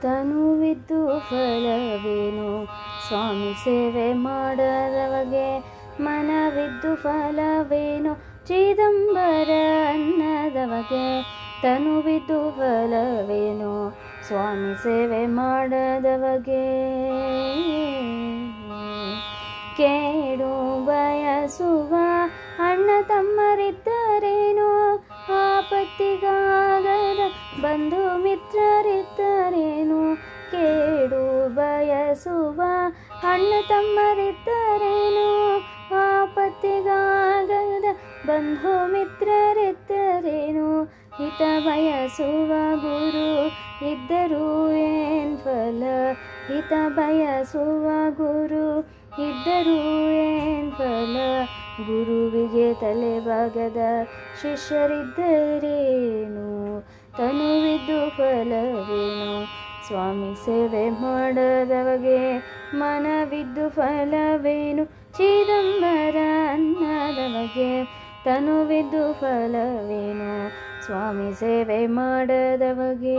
ತನುವಿದ್ದು ಫಲವೇನು ಸ್ವಾಮಿ ಸೇವೆ ಮಾಡದವಗೆ ಮನವಿದ್ದು ಫಲವೇನು ಚಿದಂಬರ ಅನ್ನದವಗೆ ತನುವಿದ್ದು ಫಲವೇನು ಸ್ವಾಮಿ ಸೇವೆ ಮಾಡದವಗೆ ಕೇಡು ಬಯಸುವ ಅಣ್ಣ ತಮ್ಮರಿದ್ದರೇನು ಆಪತ್ತಿಗಾಗದ ಬಂಧು ಮಿತ್ರರಿದ್ದರೇನು ಕೇಡು ಬಯಸುವ ಅಣ್ಣ ತಮ್ಮರಿದ್ದರೇನು ಆಪತ್ತಿಗಾಗದ ಬಂಧು ಮಿತ್ರರಿದ್ದರೇನು ಹಿತ ಬಯಸುವ ಗುರು ಇದ್ದರೂ ಏನ್ ಫಲ ಹಿತ ಬಯಸುವ ಗುರು ಇದ್ದರೂ ಏನ್ ಫಲ ಗುರುವಿಗೆ ತಲೆಬಾಗದ ಶಿಷ್ಯರಿದ್ದರೇನು ತನುವಿದ್ದು ಫಲವೇನು ಸ್ವಾಮಿ ಸೇವೆ ಮಾಡದವಗೆ ಮನವಿದ್ದು ಫಲವೇನು ಚಿದಂಬರ ಅನ್ನದವಗೆ ತನುವಿದ್ದು ಫಲವೇನು ಸ್ವಾಮಿ ಸೇವೆ ಮಾಡದವಗೆ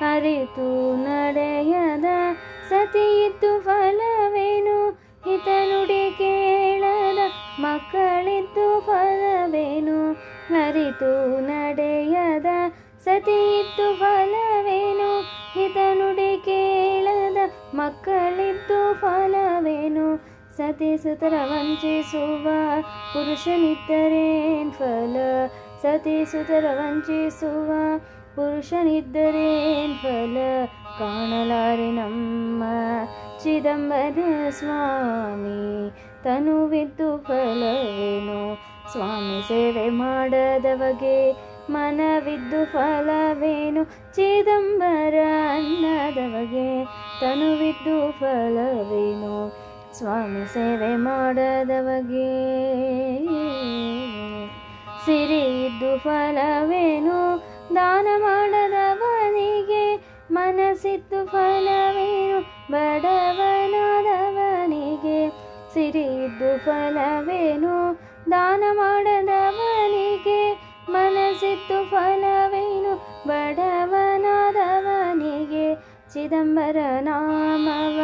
ಅರಿತು ನಡೆಯದ ಸತಿಯಿದ್ದು ಫಲವೇನು ಹಿತ ನುಡಿ ಕೇಳದ ಮಕ್ಕಳಿದ್ದು ಫಲವೇನು ಅರಿತು ನಡೆಯದ ಸತಿಯಿದ್ದು ಫಲವೇನು ಹಿತ ನುಡಿ ಕೇಳದ ಮಕ್ಕಳಿದ್ದು ಫಲವೇನು ಸತಿ ಸುತರ ವಂಚಿಸುವ ಪುರುಷನಿದ್ದರೇನ್ ಫಲ ಸತಿ ಸುತರ ವಂಚಿಸುವ ಪುರುಷನಿದ್ದರೇನ್ ಫಲ ಕಾಣಲಾರೆ ನಮ್ಮ ಚಿದಂಬರ ಸ್ವಾಮಿ ತನುವಿದ್ದು ಫಲವೇನು ಸ್ವಾಮಿ ಸೇವೆ ಮಾಡದವಗೆ ಮನವಿದ್ದು ಫಲವೇನು ಚಿದಂಬರ ಅನ್ನದವಗೆ ತನುವಿದ್ದು ಫಲವೇನು ಸ್ವಾಮಿ ಸೇವೆ ಮಾಡದವಗೆ ಸಿರಿಯಿದ್ದು ಫಲವೇನು ದಾನ ಮಾಡದವನಿಗೆ ಮನಸ್ಸಿದ್ದು ಫಲವೇನು ಬಡವನಾದವನಿಗೆ ಸಿರಿಯಿದ್ದು ಫಲವೇನು ದಾನ ಮಾಡದವನಿಗೆ ಮನಸ್ಸಿದ್ದು ಫಲವೇನು ಬಡವನಾದವನಿಗೆ ಚಿದಂಬರ ನಾಮವ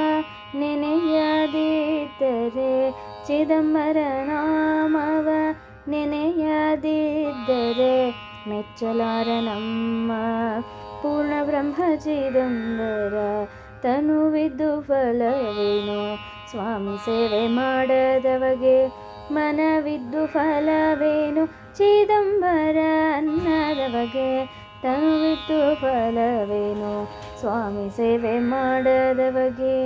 ನೆನೆಯದಿದ್ದರೆ ಚಿದಂಬರ ನಾಮವ ನೆನೆಯದಿದ್ದರೆ ಮೆಚ್ಚಲಾರ ನಮ್ಮ ಪೂರ್ಣ ಬ್ರಹ್ಮ ಚಿದಂಬರ ತನುವಿದ್ದು ಫಲವೇನು ಸ್ವಾಮಿ ಸೇವೆ ಮಾಡದವಗೆ ಮನವಿದ್ದು ಫಲವೇನು ಚಿದಂಬರ ಅನ್ನದವಗೆ ತನುವಿದ್ದು ಫಲವೇನು ಸ್ವಾಮಿ ಸೇವೆ ಮಾಡದವಗೆ